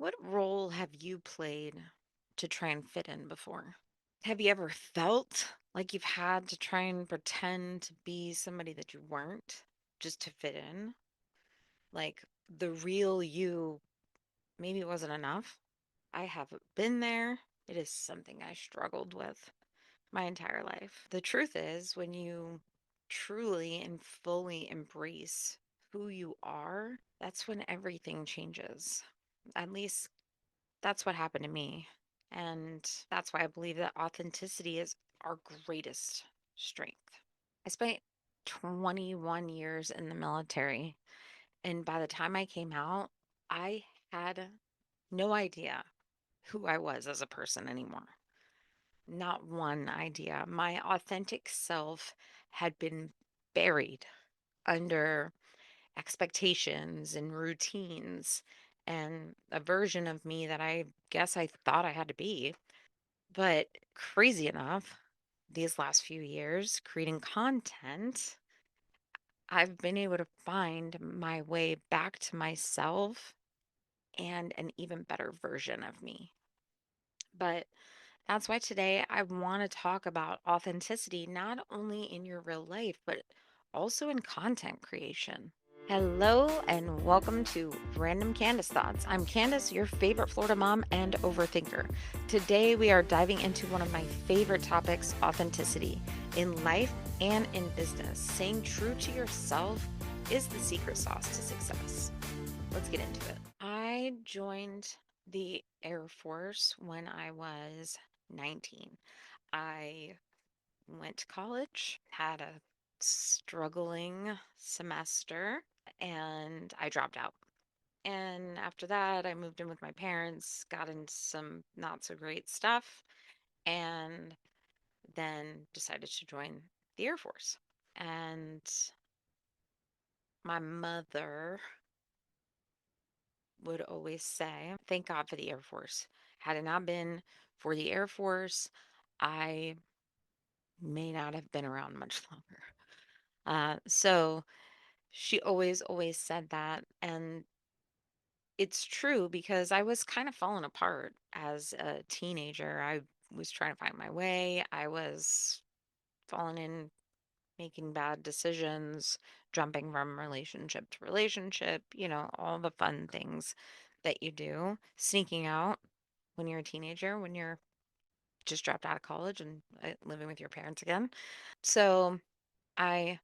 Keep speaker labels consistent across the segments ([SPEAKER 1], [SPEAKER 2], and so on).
[SPEAKER 1] What role have you played to try and fit in before? Have you ever felt like you've had to try and pretend to be somebody that you weren't just to fit in? Like the real you maybe wasn't enough? I have been there. It is something I struggled with my entire life. The truth is, when you truly and fully embrace who you are, that's when everything changes. At least that's what happened to me. And that's why I believe that authenticity is our greatest strength. I spent 21 years in the military. And by the time I came out, I had no idea who I was as a person anymore. Not one idea. My authentic self had been buried under expectations and routines and a version of me that I guess I thought I had to be. But crazy enough, these last few years creating content, I've been able to find my way back to myself and an even better version of me. But that's why today I want to talk about authenticity, not only in your real life, but also in content creation. Hello and welcome to Random Candace Thoughts. I'm Candace, your favorite Florida mom and overthinker. Today we are diving into one of my favorite topics, authenticity, in life and in business. Staying true to yourself is the secret sauce to success. Let's get into it. I joined the Air Force when I was 19. I went to college, had a struggling semester, and I dropped out. And after that, I moved in with my parents, got into some not so great stuff, and then decided to join the Air Force. And my mother would always say, thank God for the Air Force. Had it not been for the Air Force, I may not have been around much longer. So she always said that. And it's true because I was kind of falling apart as a teenager. I was trying to find my way. I was falling in, making bad decisions, jumping from relationship to relationship, all the fun things that you do, sneaking out when you're a teenager, when you're just dropped out of college and living with your parents again. So I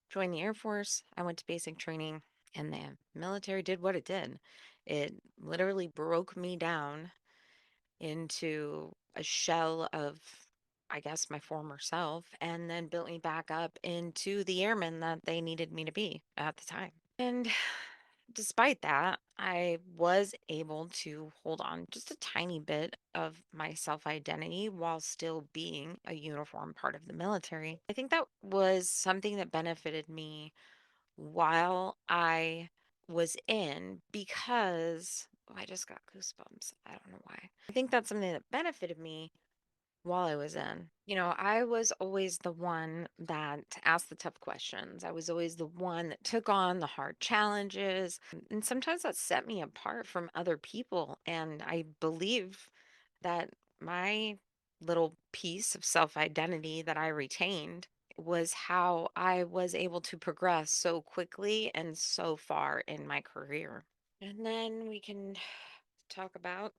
[SPEAKER 1] joined the Air Force. I went to basic training, and the military did what it did. It literally broke me down into a shell of, I guess, my former self, and then built me back up into the airman that they needed me to be at the time. And despite that, I was able to hold on just a tiny bit of my self identity while still being a uniform part of the military. I think that was something that benefited me while I was in because I just got goosebumps. I don't know why. I think that's something that benefited me while I was in. I was always the one that asked the tough questions. I was always the one that took on the hard challenges. And sometimes that set me apart from other people. And I believe that my little piece of self identity that I retained was how I was able to progress so quickly and so far in my career. And then we can talk about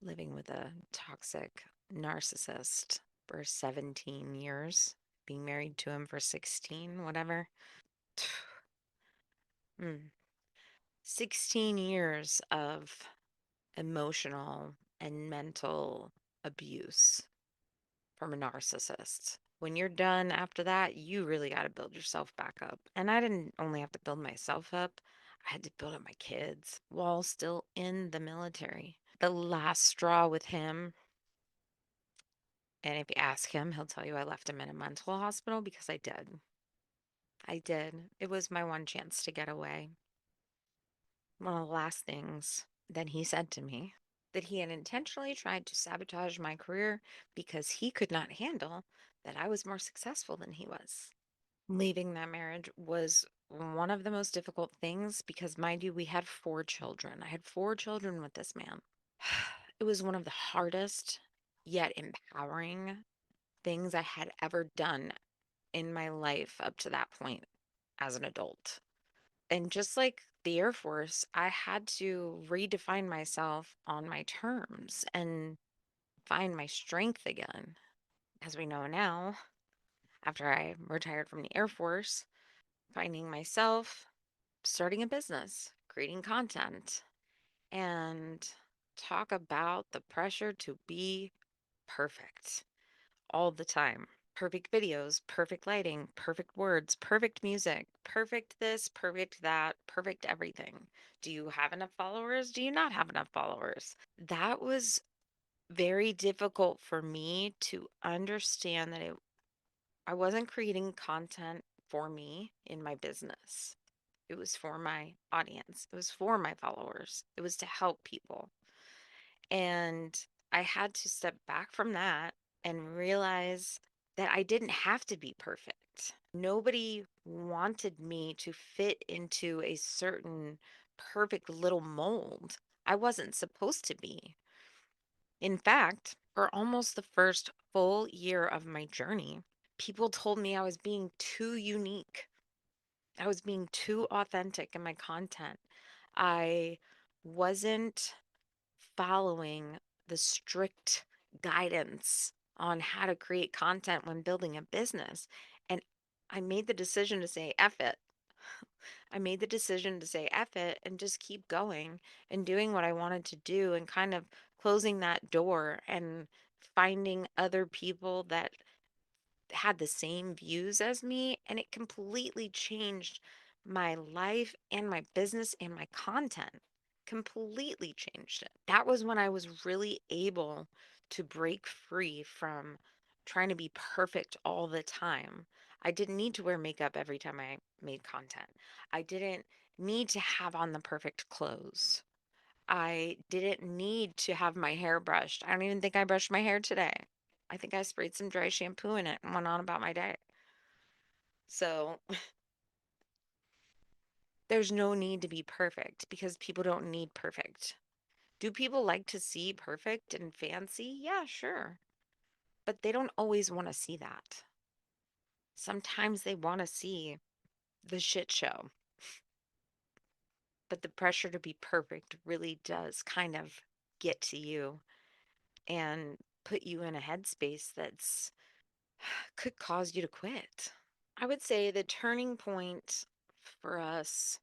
[SPEAKER 1] living with a toxic narcissist for 17 years, being married to him for 16, whatever. Mm. 16 years of emotional and mental abuse from a narcissist. When you're done after that, you really got to build yourself back up. And I didn't only have to build myself up, I had to build up my kids while still in the military. The last straw with him, and if you ask him, he'll tell you I left him in a mental hospital because I did. I did. It was my one chance to get away. One of the last things that he said to me, that he had intentionally tried to sabotage my career because he could not handle that I was more successful than he was. Leaving that marriage was one of the most difficult things because, mind you, we had 4 children. I had 4 children with this man. It was one of the hardest yet empowering things I had ever done in my life up to that point as an adult. And just like the Air Force, I had to redefine myself on my terms and find my strength again. As we know now, after I retired from the Air Force, finding myself, starting a business, creating content, and talk about the pressure to be perfect all the time. Perfect videos, perfect lighting, perfect words, perfect music, perfect this, perfect that, perfect everything. Do you have enough followers? Do you not have enough followers? That was very difficult for me to understand that I wasn't creating content for me in my business. It was for my audience. It was for my followers. It was to help people. And I had to step back from that and realize that I didn't have to be perfect. Nobody wanted me to fit into a certain perfect little mold. I wasn't supposed to be. In fact, for almost the first full year of my journey, people told me I was being too unique. I was being too authentic in my content. I wasn't following the strict guidance on how to create content when building a business. And I made the decision to say, F it. I made the decision to say, F it, and just keep going and doing what I wanted to do and kind of closing that door and finding other people that had the same views as me, and it completely changed my life and my business and my content. Completely changed it. That was when I was really able to break free from trying to be perfect all the time. I didn't need to wear makeup every time I made content. I didn't need to have on the perfect clothes. I didn't need to have my hair brushed. I don't even think I brushed my hair today. I think I sprayed some dry shampoo in it and went on about my day. So there's no need to be perfect because people don't need perfect. Do people like to see perfect and fancy? Yeah, sure. But they don't always want to see that. Sometimes they want to see the shit show. But the pressure to be perfect really does kind of get to you and put you in a headspace that's could cause you to quit. I would say the turning point for us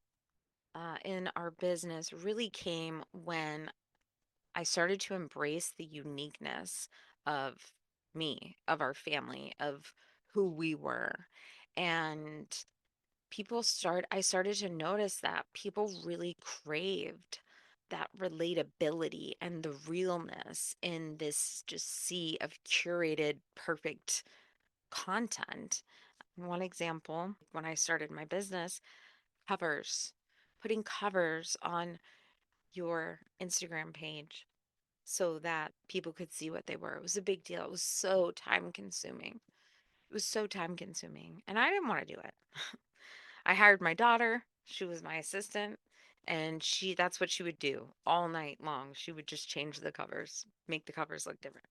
[SPEAKER 1] in our business really came when I started to embrace the uniqueness of me, of our family, of who we were. And I started to notice that people really craved that relatability and the realness in this just sea of curated, perfect content. One example, when I started my business, covers, putting covers on your Instagram page so that people could see what they were. It was a big deal. It was so time consuming. It was so time consuming. And I didn't want to do it. I hired my daughter. She was my assistant. And that's what she would do all night long. She would just change the covers, make the covers look different.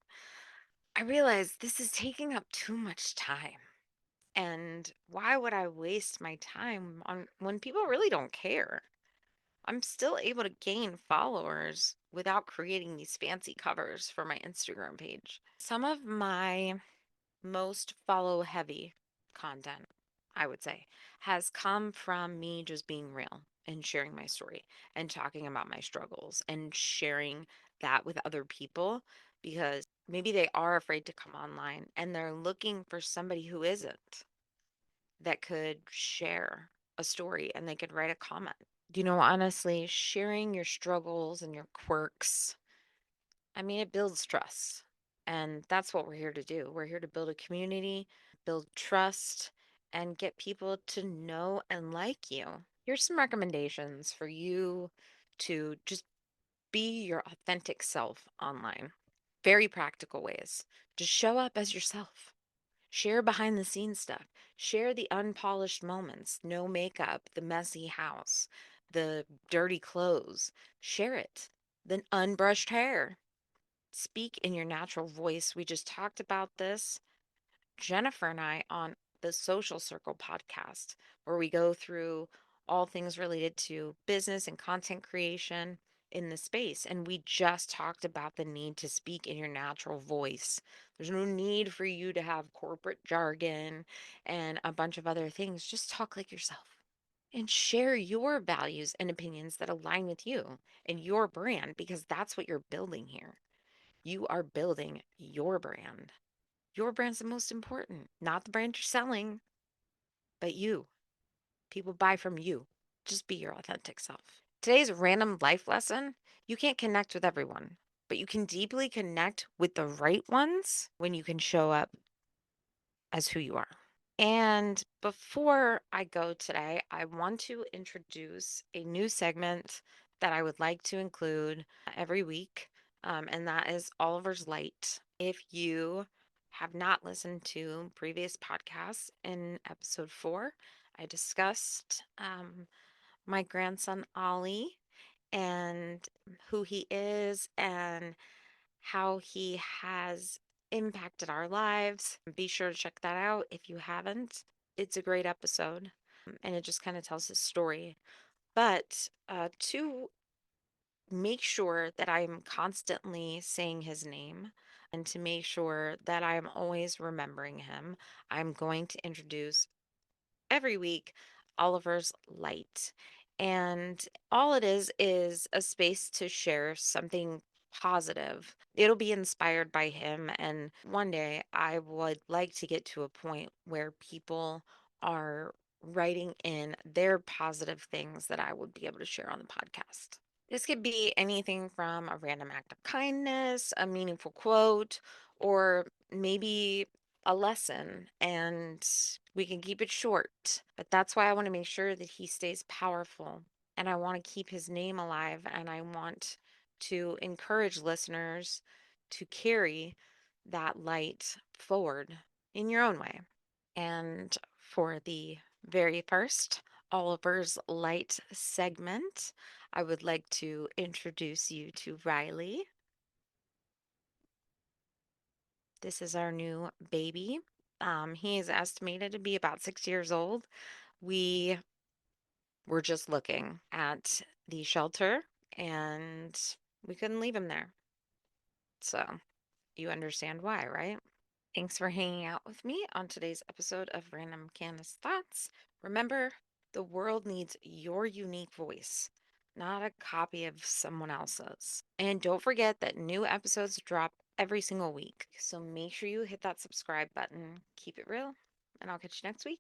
[SPEAKER 1] I realized this is taking up too much time. And why would I waste my time on when people really don't care? I'm still able to gain followers without creating these fancy covers for my Instagram page. Some of my most follow heavy content, I would say, has come from me just being real and sharing my story and talking about my struggles and sharing that with other people because maybe they are afraid to come online and they're looking for somebody who isn't that could share a story and they could write a comment. Honestly, sharing your struggles and your quirks, I mean, it builds trust. And that's what we're here to do. We're here to build a community, build trust, and get people to know and like you. Here's some recommendations for you to just be your authentic self online. Very practical ways. Just show up as yourself. Share behind the scenes stuff. Share the unpolished moments, no makeup, the messy house, the dirty clothes. Share it. than unbrushed hair. Speak in your natural voice. We just talked about this, Jennifer and I, on the Social Circle podcast, where we go through all things related to business and content creation in the space. And we just talked about the need to speak in your natural voice. There's no need for you to have corporate jargon and a bunch of other things. Just talk like yourself and share your values and opinions that align with you and your brand, because that's what you're building here. You are building your brand. Your brand's the most important, not the brand you're selling, but you. People buy from you. Just be your authentic self. Today's random life lesson: you can't connect with everyone, but you can deeply connect with the right ones when you can show up as who you are. And before I go today, I want to introduce a new segment that I would like to include every week, and that is Oliver's Light. If you have not listened to previous podcasts, in episode 4, I discussed my grandson Ollie and who he is and how he has impacted our lives. Be sure to check that out if you haven't. It's a great episode, and it just kind of tells his story. But to make sure that I'm constantly saying his name and to make sure that I'm always remembering him, I'm going to introduce every week Oliver's Light. And all it is a space to share something positive. It'll be inspired by him. And one day I would like to get to a point where people are writing in their positive things that I would be able to share on the podcast. This could be anything from a random act of kindness, a meaningful quote, or maybe a lesson, and we can keep it short. But that's why I want to make sure that he stays powerful, and I want to keep his name alive, and I want to encourage listeners to carry that light forward in your own way. And for the very first Oliver's Light segment, I would like to introduce you to Riley. This is our new baby. He is estimated to be about 6 years old. We were just looking at the shelter and we couldn't leave him there. So you understand why, right? Thanks for hanging out with me on today's episode of Random Candace Thoughts. Remember, the world needs your unique voice, not a copy of someone else's. And don't forget that new episodes drop every single week. So make sure you hit that subscribe button. Keep it real, and I'll catch you next week.